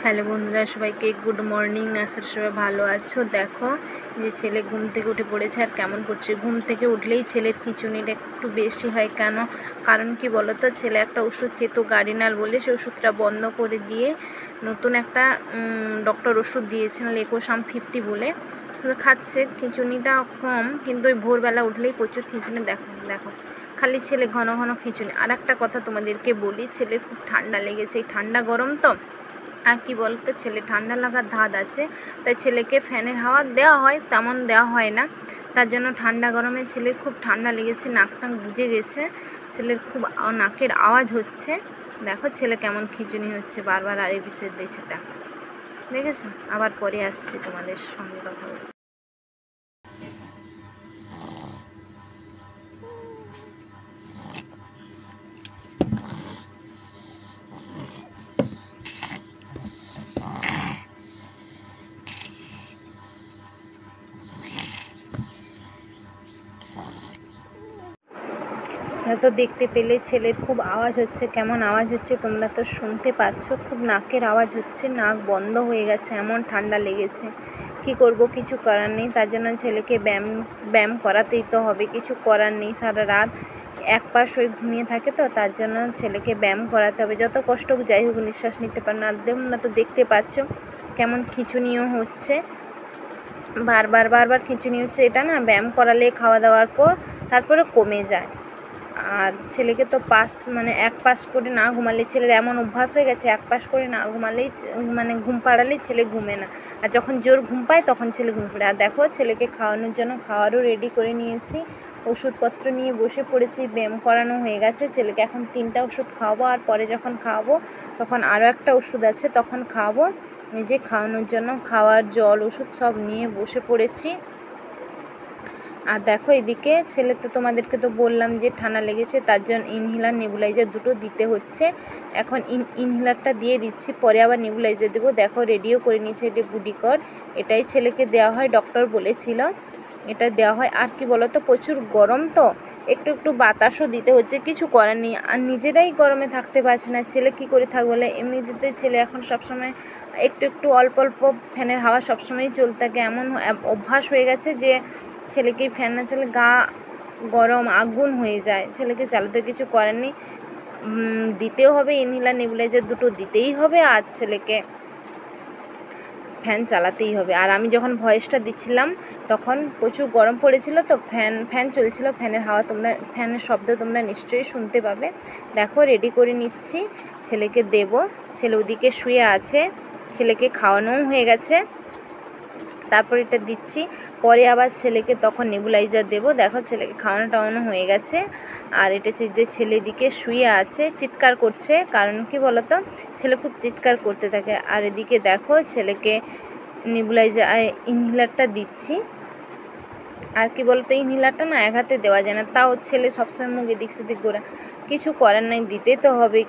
Hello বন্ধুরা, সবাইকে good morning. আসার সবাই ভালো আছো। দেখো যে ছেলে ঘুম থেকে উঠে পড়েছে আর কেমন করছে। ঘুম থেকে উঠলেই ছেলের খিঁচুনিটা একটু বেশি হয়। কারণ কি বলো তো, ছেলে একটা ওষুধ খেত গার্ডিনাল বলে, সেই ওষুধটা বন্ধ করে দিয়ে নতুন একটা ডক্টর ওষুধ দিয়েছেন লেকোসাম 50 বলে, খাচ্ছে। খিঁচুনিটা কম, কিন্তু ওই ভোরবেলা উঠলেই প্রচুর খিঁচুনি। দেখো দেখো খালি ছেলে ঘন ঘন খিঁচুনি। আর একটা কথা তোমাদেরকে বলি, ছেলের খুব ঠান্ডা লেগেছে। এই ঠান্ডা গরম তো, আর কি বলতো, ছেলে ঠান্ডা লাগার ধাত আছে, তাই ছেলেকে ফ্যানের হাওয়া দেওয়া হয়, তেমন দেওয়া হয় না। তার জন্য ঠান্ডা গরমে ছেলের খুব ঠান্ডা লেগেছে, নাক টাক বুজে গেছে, ছেলের খুব নাকের আওয়াজ হচ্ছে। দেখো ছেলে কেমন খিঁচুনি হচ্ছে, বারবার আর এদিকে দিচ্ছে। দেখো, দেখেছো? আবার পরে আসছি তোমাদের সঙ্গে কথা বলতে। তো দেখতে পেলে ছেলের খুব আওয়াজ হচ্ছে। কেমন আওয়াজ হচ্ছে তোমরা তো শুনতে পাচ্ছ। খুব নাকের আওয়াজ হচ্ছে, নাক বন্ধ হয়ে গেছে, এমন ঠান্ডা লেগেছে। কি করব, কিছু করার নেই। তার জন্য ছেলেকে ব্যায়াম করাতেই তো হবে, কিছু করার নেই। সারা রাত এক পাশ হয়ে ঘুমিয়ে থাকে, তো তার জন্য ছেলেকে ব্যায়াম করাতে হবে। যত কষ্ট হোক যাই হোক, নিঃশ্বাস নিতে পারে না। তোমরা তো দেখতে পাচ্ছ কেমন খিঁচুনিও হচ্ছে, বারবার খিঁচুনি হচ্ছে। এটা না ব্যায়াম করালে খাওয়া দাওয়ার পর তারপরে কমে যায়। আর ছেলেকে তো এক পাশ করে না ঘুমালে, ছেলের এমন অভ্যাস হয়ে গেছে, এক পাশ করে না ঘুমালেই ঘুম পাড়ালেই ছেলে ঘুমে না। আর যখন জোর ঘুম পায় তখন ছেলে ঘুম পড়ে। আর দেখো ছেলেকে খাওয়ানোর জন্য খাওয়ারও রেডি করে নিয়েছি, ওষুধপত্র নিয়ে বসে পড়েছি। ব্যায়াম করানো হয়ে গেছে। ছেলেকে এখন 3টা ওষুধ খাওয়াবো, আর পরে যখন খাওয়াবো তখন আরও একটা ওষুধ আছে, তখন খাওয়াবো। নিজে খাওয়ানোর জন্য খাওয়ার জল ওষুধ সব নিয়ে বসে পড়েছি। আর দেখো এদিকে ছেলে তো তোমাদেরকে তো বললাম যে ঠান্ডা লেগেছে, তার জন্য ইনহেলার নেবুলাইজার দুটো দিতে হচ্ছে। এখন ইনহেলারটা দিয়ে দিচ্ছি, পরে আবার নেবুলাইজার দেবো। দেখো রেডিও করে নিয়েছে, এটি বুডিকর, এটাই ছেলেকে দেওয়া হয়, ডক্টর বলেছিল এটা দেওয়া হয়। আর কি বলো তো, প্রচুর গরম তো, একটু বাতাসও দিতে হচ্ছে, কিছু করার নেই। আর নিজেরাই গরমে থাকতে পারছে না, ছেলে কি করে থাকবে বলে। এমনিতে ছেলে এখন সবসময় একটু অল্প ফ্যানের হাওয়া সবসময়ই চলতে থাকে। এমন অভ্যাস হয়ে গেছে যে ছেলেকে ফ্যান না চালালে গা গরম আগুন হয়ে যায়। ছেলেকে চালাতে কিছু করার নেই, দিতেও হবে। ইনহেলার নেবুলাইজার দুটো দিতেই হবে, আর ছেলেকে ফ্যান চালাতেই হবে। আর আমি যখন ভয়েসটা দিচ্ছিলাম তখন প্রচুর গরম পড়েছিল, তো ফ্যান চলছিল, ফ্যানের শব্দ তোমরা নিশ্চয়ই শুনতে পাবে। দেখো রেডি করে নিচ্ছি, ছেলেকে দেব। ছেলে ওদিকে শুয়ে আছে, ছেলেকে খাওয়ানোও হয়ে গেছে, তারপর এটা দিচ্ছি। পরে আবার ছেলেকে তখন নেবুলাইজার দেবো। দেখো ছেলেকে খাওয়ানো হয়ে গেছে, আর এটা যে ছেলে দিকে শুয়ে আছে, চিৎকার করছে। কারণ কি বলতো, ছেলে খুব চিৎকার করতে থাকে। আর এদিকে দেখো ছেলেকে নেবুলাইজার ইনহেলারটা দিচ্ছি। আর কি বলতো, ইনহেলারটা না এক হাতে দেওয়া যায় না, তাও ছেলে সবসময় মুখ এদিক সেদিক করে। কিছু করার নাই, দিতে তো হবে।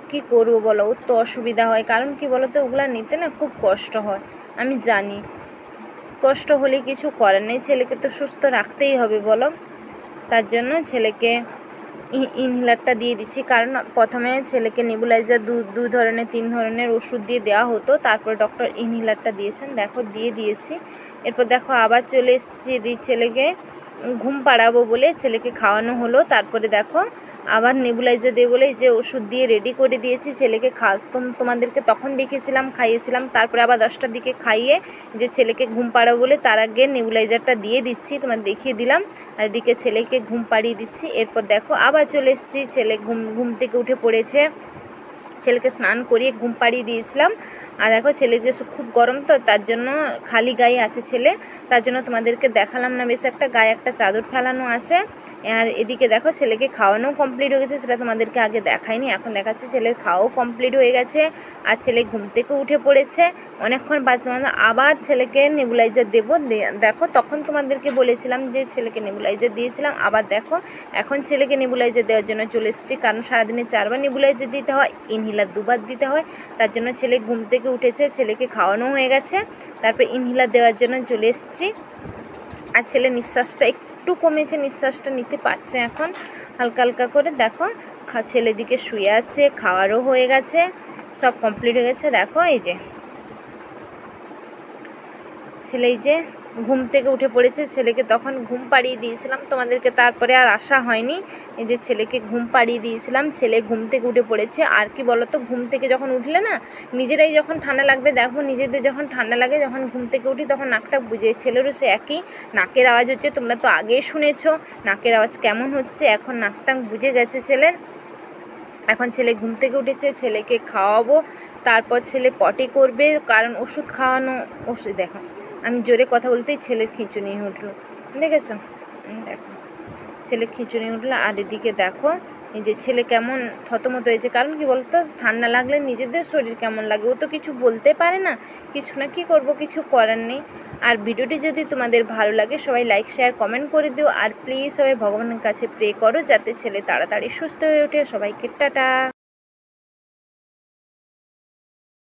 কি করবো বলো, ওর তো অসুবিধা হয়। কারণ কি বলতো, ওগুলা নিতে না খুব কষ্ট হয়, আমি জানি। কষ্ট হলে কিছু করার নেই, ছেলেকে তো সুস্থ রাখতেই হবে বলো। তার জন্য ছেলেকে ইনহেলারটা দিয়ে দিচ্ছি। কারণ প্রথমে ছেলেকে নেবুলাইজার 3 ধরনের ওষুধ দিয়ে দেওয়া হতো, তারপর ডক্টর ইনহেলারটা দিয়েছেন। দেখো দিয়ে দিয়েছি। এরপর দেখো আবার চলে এসেছি ছেলেকে ঘুম পাড়াবো বলে, ছেলেকে খাওয়ানো হলো। তারপরে দেখো আবার নেবুলাইজার দিয়ে বলে যে ওষুধ দিয়ে রেডি করে দিয়েছি ছেলেকে তোমাদেরকে তখন দেখিয়েছিলাম, খাইয়েছিলাম। তারপরে আবার 10টার দিকে খাইয়ে যে ছেলেকে ঘুম পাড়াবো বলে তার আগে নেবুলাইজারটা দিয়ে দিচ্ছি, তোমার দেখিয়ে দিলাম। আর এদিকে ছেলেকে ঘুম পাড়িয়ে দিচ্ছি। এরপর দেখো আবার চলে এসেছি, ছেলে ঘুম থেকে উঠে পড়েছে, ছেলেকে স্নান করিয়ে ঘুম পাড়িয়ে দিয়েছিলাম। আর দেখো ছেলেকে খুব গরম তো, তার জন্য খালি গায়ে আছে ছেলে, তার জন্য তোমাদেরকে দেখালাম না বেশ। একটা গায়ে একটা চাদর ফেলানো আছে। আর এদিকে দেখো ছেলেকে খাওয়ানোও কমপ্লিট হয়ে গেছে, সেটা তোমাদেরকে আগে দেখাইনি, এখন দেখাচ্ছি। ছেলের খাওয়াও কমপ্লিট হয়ে গেছে, আর ছেলে ঘুম থেকে উঠে পড়েছে। অনেকক্ষণ বাদ তোমাদের আবার ছেলেকে নেবুলাইজার দেবো। দেখো তখন তোমাদেরকে বলেছিলাম যে ছেলেকে নেবুলাইজার দিয়েছিলাম। আবার দেখো এখন ছেলেকে নেবুলাইজার দেওয়ার জন্য চলে এসেছি, কারণ সারাদিনে 4বার নেবুলাইজার দিতে হয়, ইনহেলার 2বার দিতে হয়। তার জন্য ছেলে ঘুম থেকে উঠেছে, ছেলেকে খাওয়ানো হয়ে গেছে, তারপর ইনহেলার দেওয়ার জন্য চলে এসেছি। আর ছেলে নিঃশ্বাসটা একটু কমেছে, নিঃশ্বাসটা নিতে পারছে এখন হালকা হালকা করে। দেখো ছেলে দিকে শুয়ে আছে, খাওয়ারও হয়ে গেছে। সব কমপ্লিট হয়ে গেছে। দেখো এই যে ছেলে এই যে ঘুম থেকে উঠে পড়েছে, ছেলেকে তখন ঘুম পাড়িয়ে দিয়েছিলাম তোমাদেরকে, তারপরে আর আসা হয়নি। এই যে ছেলেকে ঘুম পাড়িয়ে দিয়েছিলাম, ছেলে ঘুম থেকে উঠে পড়েছে। আর কি বলো তো, ঘুম থেকে যখন উঠলে না নিজেরাই যখন ঠান্ডা লাগবে, দেখো নিজেদের যখন ঠান্ডা লাগে, যখন ঘুম থেকে উঠি তখন নাকটা বুঝে, ছেলেরও সে একই নাকের আওয়াজ হচ্ছে, তোমরা তো আগেই শুনেছো নাকের আওয়াজ কেমন হচ্ছে। এখন নাকটা বুঝে গেছে ছেলের। এখন ছেলে ঘুম থেকে উঠেছে, ছেলেকে খাওয়াবো, তারপর ছেলে পটি করবে, কারণ ওষুধ খাওয়ানো। ওষুধ দেখো আমি জোরে কথা বলতেই ছেলের খিঁচুনি উঠলো, দেখেছো? দেখো ছেলে খিঁচুনি উঠলো। আর এদিকে দেখো এই যে ছেলে কেমন থতমত হয়েছে, কারণ কি বলতো ঠান্ডা লাগলে নিজেদের শরীর কেমন লাগে, ও তো কিছু বলতে পারে না, কিছু না, কি করব, কিছু করার নেই। আর ভিডিওটি যদি তোমাদের ভালো লাগে সবাই লাইক শেয়ার কমেন্ট করে দিও। আর প্লিজ সবাই ভগবানের কাছে প্রে করো যাতে ছেলে তাড়াতাড়ি সুস্থ হয়ে ওঠে। সবাইকে টাটা।